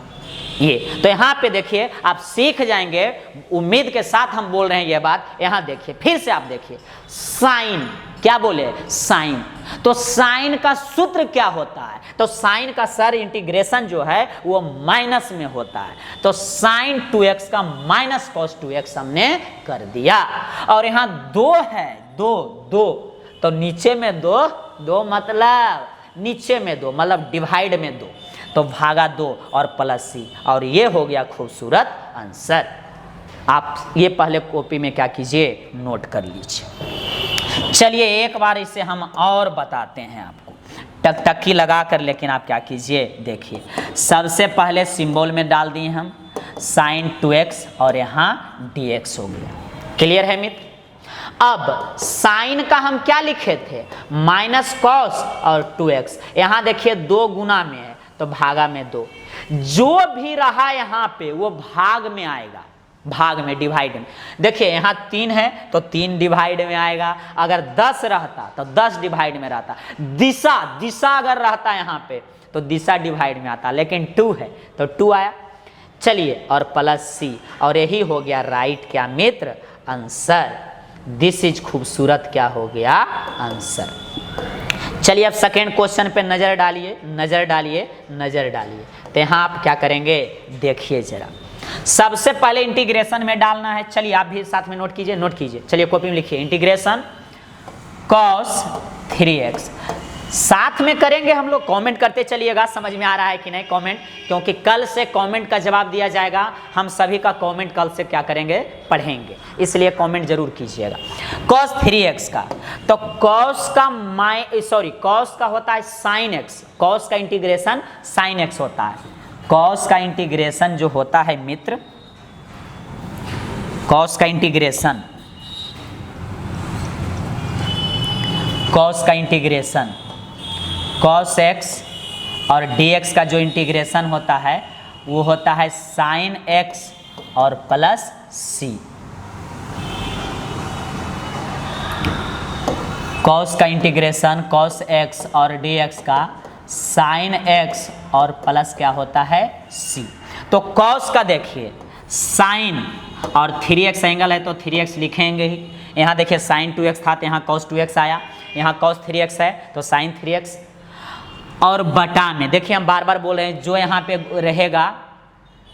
ये तो यहाँ पे देखिए आप सीख जाएंगे, उम्मीद के साथ हम बोल रहे हैं ये बात। यहाँ देखिए फिर से आप देखिए, साइन क्या बोले साइन, तो साइन का सूत्र क्या होता है, तो साइन का सर इंटीग्रेशन जो है वो माइनस में होता है, तो साइन 2x का माइनस कॉस 2x हमने कर दिया। और यहाँ 2 है, 2 तो नीचे में 2 मतलब नीचे में 2 मतलब डिवाइड में 2, तो भागा 2 और प्लस c, और ये हो गया खूबसूरत आंसर। आप ये पहले कॉपी में क्या कीजिए नोट कर लीजिए। चलिए एक बार इसे हम और बताते हैं आपको टकटकी लगा कर, लेकिन आप क्या कीजिए देखिए। सबसे पहले सिंबल में डाल दिए हम साइन 2x और यहाँ dx हो गया। क्लियर है मित्र? अब साइन का हम क्या लिखे थे माइनस कॉस और 2x, यहाँ देखिए 2 गुना में है तो भागा में 2, जो भी रहा यहाँ पे वो भाग में आएगा, भाग में डिवाइड में। देखिए यहाँ 3 है तो 3 डिवाइड में आएगा, अगर 10 रहता तो 10 डिवाइड में रहता, दिशा अगर रहता यहाँ पे तो दिशा डिवाइड में आता, लेकिन 2 है तो 2 आया। चलिए और प्लस c, और यही हो गया राइट क्या मित्र आंसर। दिस इज खूबसूरत क्या हो गया आंसर। चलिए अब सेकेंड क्वेश्चन पे नजर डालिए। तो यहाँ आप क्या करेंगे देखिए जरा। सबसे पहले इंटीग्रेशन में डालना है, चलिए आप भी साथ में नोट कीजिए। चलिए कॉपी में लिखिए इंटीग्रेशन cos 3x, साथ में करेंगे हम लोग, कमेंट करते चलिएगा समझ में आ रहा है कि नहीं कमेंट, क्योंकि कल से कमेंट का जवाब दिया जाएगा, हम सभी का कमेंट कल से क्या करेंगे पढ़ेंगे, इसलिए कमेंट जरूर कीजिएगा। cos 3x का, तो cos का होता है sin x, cos का इंटीग्रेशन sin x होता है। cos का इंटीग्रेशन जो होता है मित्र, cos का इंटीग्रेशन cos x और dx का जो इंटीग्रेशन होता है वो होता है sin x और प्लस c। cos का इंटीग्रेशन cos x और dx का sin x और प्लस क्या होता है c। तो cos का देखिए sin और 3x एंगल है तो 3x लिखेंगे ही। यहाँ देखिए sin 2x था तो यहाँ cos 2x आया, यहाँ cos 3x है तो sin 3x, और बटा में देखिए हम बार बार बोल रहे हैं जो यहाँ पे रहेगा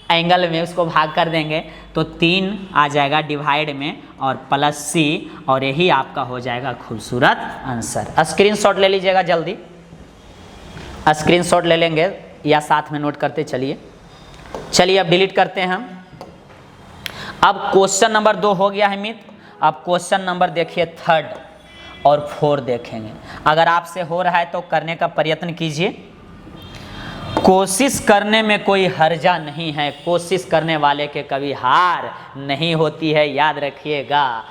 एंगल में उसको भाग कर देंगे तो 3 आ जाएगा डिवाइड में और प्लस c, और यही आपका हो जाएगा खूबसूरत आंसर। स्क्रीनशॉट ले लीजिएगा, जल्दी स्क्रीनशॉट ले लेंगे या साथ में नोट करते चलिए अब डिलीट करते हैं हम। अब क्वेश्चन नंबर 2 हो गया है मित्र। अब क्वेश्चन नंबर देखिए 3 और 4 देखेंगे। अगर आपसे हो रहा है तो करने का प्रयत्न कीजिए, कोशिश करने में कोई हर्जा नहीं है, कोशिश करने वाले के कभी हार नहीं होती है, याद रखिएगा।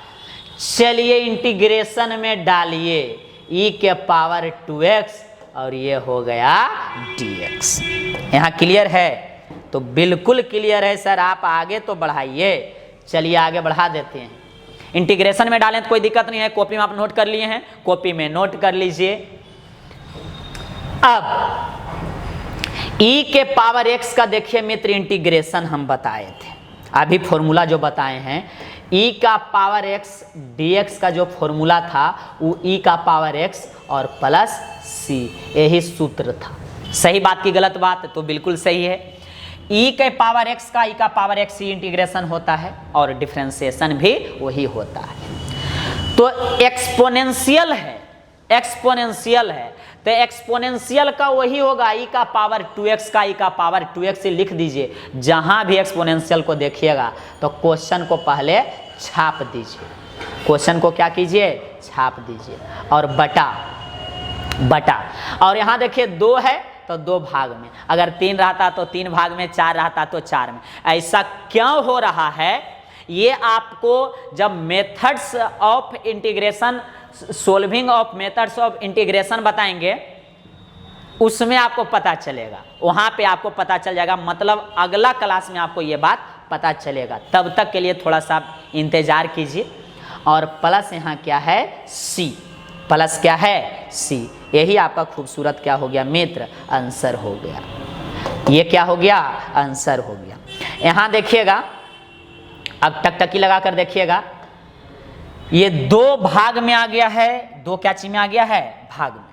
चलिए इंटीग्रेशन में डालिए e के पावर 2x और ये हो गया dx। यहाँ क्लियर है? तो बिल्कुल क्लियर है सर, आप आगे तो बढ़ाइए। चलिए आगे बढ़ा देते हैं। इंटीग्रेशन में डालें तो कोई दिक्कत नहीं है, कॉपी में आप नोट कर लिए हैं, कॉपी में नोट कर लीजिए। अब e के पावर x का देखिए मित्र इंटीग्रेशन हम बताए थे, अभी फॉर्मूला जो बताए हैं e का पावर x dx का जो फॉर्मूला था वो e का पावर x और प्लस c, यही सूत्र था। सही बात की गलत बात? तो बिल्कुल सही है। e के पावर x का e का पावर x c इंटीग्रेशन होता है और डिफरेंशिएशन भी वही होता है। तो एक्सपोनेंशियल है एक्सपोनेंशियल है, तो एक्सपोनेंशियल का वही होगा e का पावर 2x का e का पावर 2x से लिख दीजिए। जहां भी एक्सपोनेंशियल को देखिएगा तो क्वेश्चन को पहले छाप दीजिए, क्वेश्चन को क्या कीजिए, छाप दीजिए, और बटा बटा। और यहाँ देखिए 2 है तो 2 भाग में, अगर 3 रहता तो 3 भाग में, 4 रहता तो 4 में। ऐसा क्यों हो रहा है, ये आपको जब methods of integration, solving of methods of integration बताएंगे उसमें आपको पता चलेगा, वहाँ पे आपको पता चल जाएगा, मतलब अगला क्लास में आपको ये बात पता चलेगा। तब तक के लिए थोड़ा सा इंतजार कीजिए। और प्लस यहाँ क्या है, सी, प्लस क्या है, सी। यही आपका खूबसूरत क्या हो गया मित्र, आंसर हो गया। ये क्या हो गया, आंसर हो गया। यहाँ देखिएगा, अब टकटकी लगा कर देखिएगा, ये 2 भाग में आ गया है, 2 क्या चीज में आ गया है, भाग में।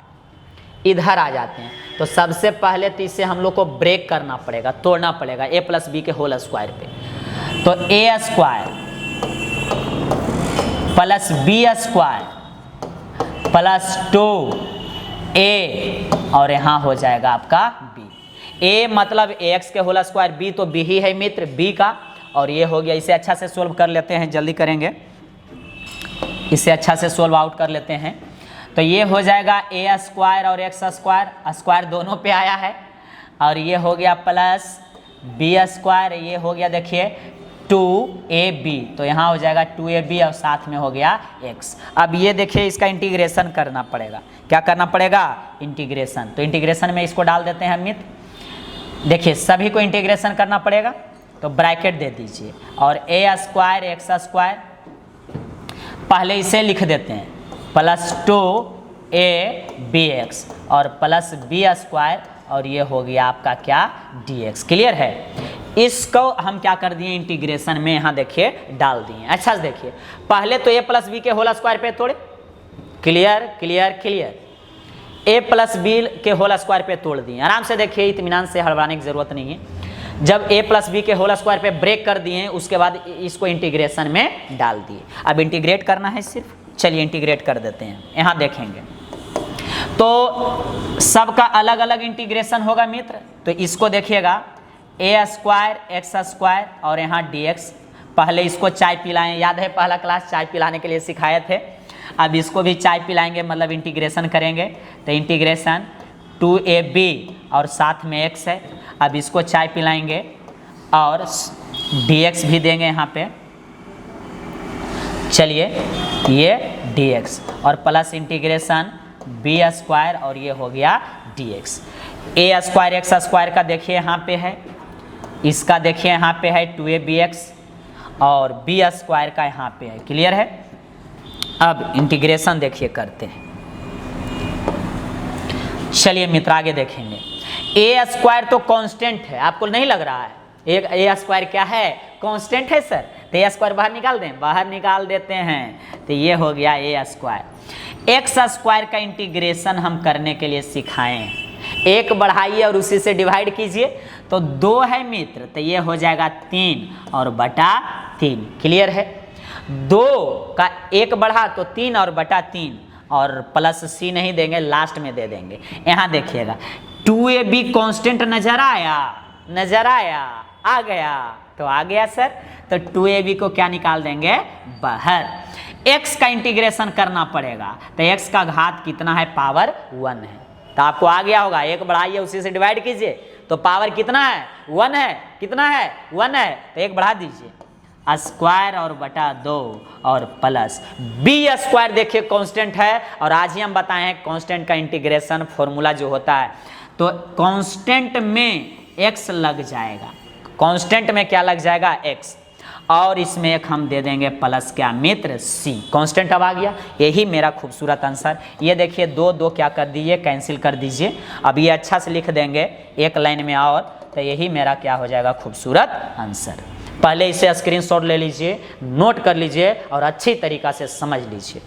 इधर आ जाते हैं तो सबसे पहले तो इसे हम लोग को ब्रेक करना पड़ेगा, तोड़ना पड़ेगा a प्लस बी के होल स्क्वायर पे। तो a square plus B square plus 2a, और यहाँ हो जाएगा आपका b। a मतलब ax के होल स्क्वायर, b तो b ही है मित्र, b का, और ये हो गया। इसे अच्छा से सोल्व कर लेते हैं, जल्दी करेंगे, इसे अच्छा से सोल्व आउट कर लेते हैं। तो ये हो जाएगा a स्क्वायर और x स्क्वायर, स्क्वायर दोनों पे आया है, और ये हो गया प्लस b स्क्वायर, ये हो गया देखिए 2ab, तो यहाँ हो जाएगा 2ab और साथ में हो गया x। अब ये देखिए इसका इंटीग्रेशन करना पड़ेगा, क्या करना पड़ेगा, इंटीग्रेशन। तो इंटीग्रेशन में इसको डाल देते हैं मित्र। देखिए सभी को इंटीग्रेशन करना पड़ेगा, तो ब्रैकेट दे दीजिए, और a स्क्वायर x स्क्वायर, पहले इसे लिख देते हैं, प्लस 2abx और प्लस b स्क्वायर, और ये हो गया आपका क्या, dx। क्लियर है। इसको हम क्या कर दिए, इंटीग्रेशन में यहाँ देखिए डाल दिए। अच्छा से देखिए, पहले तो a प्लस बी के होल स्क्वायर पे तोड़े, clear clear clear, a plus B के होल स्क्वायर पे तोड़ दिए। आराम से देखिए, इत्मीनान से हड़बड़ाने की जरूरत नहीं है। जब a प्लस बी के होल स्क्वायर पे ब्रेक कर दिए, उसके बाद इसको इंटीग्रेशन में डाल दिए। अब इंटीग्रेट करना है सिर्फ, चलिए इंटीग्रेट कर देते हैं। यहाँ देखेंगे तो सबका अलग अलग इंटीग्रेशन होगा मित्र। तो इसको देखिएगा, a स्क्वायर x स्क्वायर और यहाँ dx। पहले इसको चाय पिलाएं, याद है पहला क्लास चाय पिलाने के लिए सिखाए थे। अब इसको भी चाय पिलाएंगे, मतलब इंटीग्रेशन करेंगे। तो इंटीग्रेशन 2ab और साथ में x है। अब इसको चाय पिलाएंगे और dx भी देंगे यहाँ पे, चलिए ये dx, और प्लस इंटीग्रेशन b स्क्वायर, और ये हो गया dx। a square x square का देखिए यहाँ पे है, इसका देखिए यहाँ पे है 2abx, और b स्क्वायर का यहाँ पे है। क्लियर है। अब इंटीग्रेशन देखिए करते हैं, चलिए मित्र आगे देखेंगे। a स्क्वायर तो कांस्टेंट है, आपको नहीं लग रहा है, एक a स्क्वायर क्या है, कांस्टेंट है सर। तो a स्क्वायर बाहर निकाल दें, बाहर निकाल देते हैं, तो ये हो गया a स्क्वायर। x स्क्वायर का इंटीग्रेशन हम करने के लिए सिखाए हैं, 1 बढ़ाइए और उसी से डिवाइड कीजिए, तो 2 है मित्र, तो ये हो जाएगा 3 और बटा 3। क्लियर है। 2 का 1 बढ़ा तो 3 और बटा 3, और प्लस c नहीं देंगे, लास्ट में दे देंगे। यहाँ देखिएगा 2ab कांस्टेंट नजर आया, नजर आया, आ गया, तो आ गया सर। तो 2ab को क्या निकाल देंगे, बाहर। x का इंटीग्रेशन करना पड़ेगा, तो x का घात कितना है, पावर 1 है। तो आपको आ गया होगा, 1 बढ़ाइए उसी से डिवाइड कीजिए, तो पावर कितना है, 1 है। कितना है, 1 है, तो 1 बढ़ा दीजिए, स्क्वायर और बटा 2 और प्लस b स्क्वायर। देखिए कांस्टेंट है, और आज ही हम बताए हैं कांस्टेंट का इंटीग्रेशन फॉर्मूला जो होता है, तो कांस्टेंट में x लग जाएगा, कांस्टेंट में क्या लग जाएगा, x, और इसमें एक हम दे देंगे प्लस क्या मित्र, c। कांस्टेंट अब आ गया, यही मेरा खूबसूरत आंसर। ये देखिए 2 2 क्या कर दीजिए, कैंसिल कर दीजिए। अब ये अच्छा से लिख देंगे एक लाइन में, और तो यही मेरा क्या हो जाएगा, खूबसूरत आंसर। पहले इसे स्क्रीनशॉट ले लीजिए, नोट कर लीजिए और अच्छी तरीका से समझ लीजिए।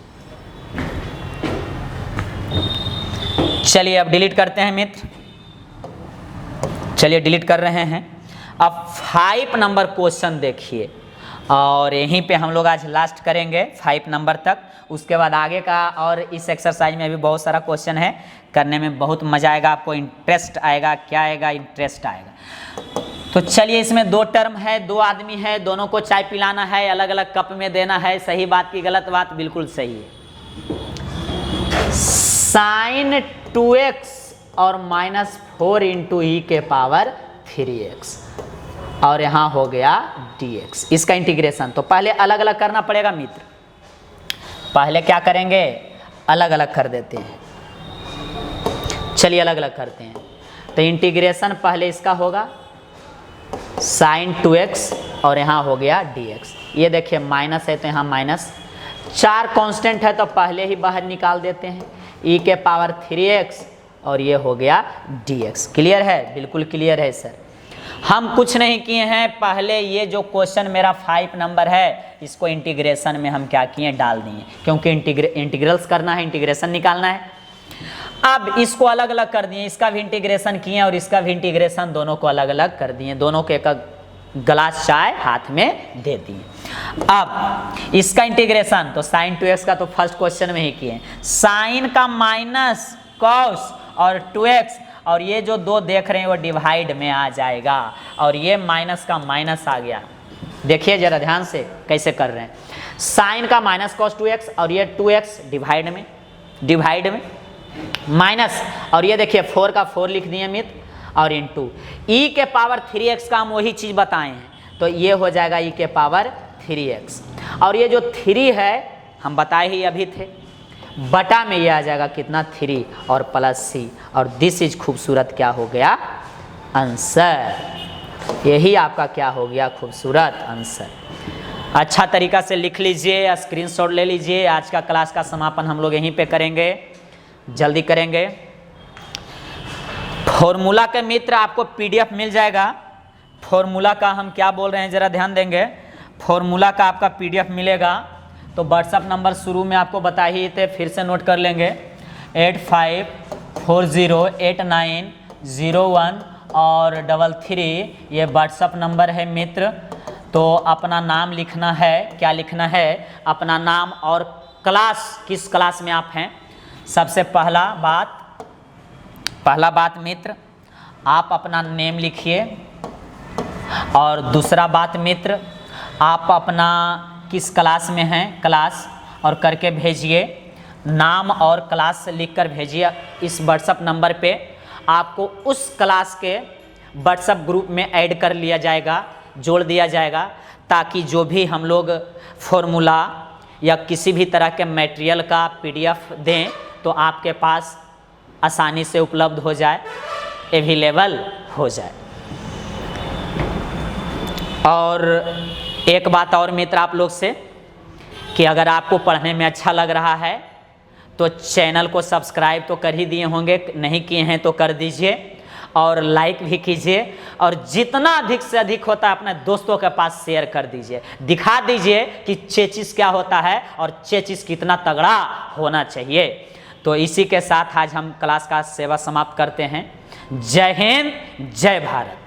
चलिए अब डिलीट करते हैं मित्र, चलिए डिलीट कर रहे हैं। अब 5 नंबर क्वेश्चन देखिए, और यहीं पे हम लोग आज लास्ट करेंगे 5 नंबर तक। उसके बाद आगे का और इस एक्सरसाइज में भी बहुत सारा क्वेश्चन है, करने में बहुत मज़ा आएगा, आपको इंटरेस्ट आएगा। क्या आएगा? इंटरेस्ट आएगा। तो चलिए, इसमें 2 टर्म है, 2 आदमी है, दोनों को चाय पिलाना है, अलग अलग कप में देना है। सही बात की गलत बात? बिल्कुल सही है। साइन 2x और -4 इंटू ई के पावर 3x और यहाँ हो गया dx, इसका इंटीग्रेशन। तो पहले अलग अलग करना पड़ेगा मित्र। पहले क्या करेंगे? अलग अलग कर देते हैं। चलिए अलग अलग करते हैं। तो इंटीग्रेशन पहले इसका होगा साइन 2x और यहाँ हो गया dx। ये देखिए माइनस है तो यहाँ माइनस, 4 कांस्टेंट है तो पहले ही बाहर निकाल देते हैं, e के पावर 3x और ये हो गया dx। क्लियर है? बिल्कुल क्लियर है सर। हम कुछ नहीं किए हैं, पहले ये जो क्वेश्चन मेरा 5 नंबर है इसको इंटीग्रेशन में हम क्या किए? डाल दिए, क्योंकि इंटीग्रल्स करना है, इंटीग्रेशन निकालना है। अब इसको अलग अलग कर दिए, इसका भी इंटीग्रेशन किए और इसका भी इंटीग्रेशन, दोनों को अलग अलग कर दिए, दोनों को एक गिलास चाय हाथ में दे दिए। अब इसका इंटीग्रेशन तो साइन 2x का तो फर्स्ट क्वेश्चन में ही किए, साइन का माइनस कॉस और 2x और ये जो 2 देख रहे हैं वो डिवाइड में आ जाएगा और ये माइनस का माइनस आ गया। देखिए जरा ध्यान से कैसे कर रहे हैं, साइन का माइनस कॉस 2x और ये 2x डिवाइड में माइनस, और ये देखिए 4 का 4 लिख दिए मित्र और इनटू e के पावर 3x का हम वही चीज़ बताए हैं, तो ये हो जाएगा e के पावर 3x और ये जो 3 है हम बताए ही अभी थे, बटा में ये आ जाएगा कितना? 3 और प्लस c और दिस इज खूबसूरत क्या हो गया? आंसर। यही आपका क्या हो गया? खूबसूरत आंसर। अच्छा तरीका से लिख लीजिए, स्क्रीनशॉट ले लीजिए। आज का क्लास का समापन हम लोग यहीं पे करेंगे, जल्दी करेंगे। फॉर्मूला के मित्र आपको पीडीएफ मिल जाएगा। फॉर्मूला का हम क्या बोल रहे हैं जरा ध्यान देंगे। फॉर्मूला का आपका पीडीएफ मिलेगा, तो व्हाट्सअप नंबर शुरू में आपको बता ही थे, फिर से नोट कर लेंगे 85408901 और 33। ये व्हाट्सअप नंबर है मित्र। तो अपना नाम लिखना है, क्या लिखना है? अपना नाम और क्लास, किस क्लास में आप हैं। सबसे पहला बात मित्र, आप अपना नेम लिखिए और दूसरा बात मित्र, आप अपना किस क्लास में हैं, क्लास और करके भेजिए, नाम और क्लास लिखकर भेजिए इस व्हाट्सअप नंबर पे। आपको उस क्लास के व्हाट्सअप ग्रुप में ऐड कर लिया जाएगा, जोड़ दिया जाएगा, ताकि जो भी हम लोग फॉर्मूला या किसी भी तरह के मटेरियल का पीडीएफ दें तो आपके पास आसानी से उपलब्ध हो जाए, अवेलेबल हो जाए। और एक बात और मित्र आप लोग से, कि अगर आपको पढ़ने में अच्छा लग रहा है तो चैनल को सब्सक्राइब तो कर ही दिए होंगे, नहीं किए हैं तो कर दीजिए और लाइक भी कीजिए और जितना अधिक से अधिक होता है अपने दोस्तों के पास शेयर कर दीजिए, दिखा दीजिए कि चेचिस क्या होता है और चेचिस कितना तगड़ा होना चाहिए। तो इसी के साथ आज हम क्लास का सेवा समाप्त करते हैं। जय हिंद, जय भारत।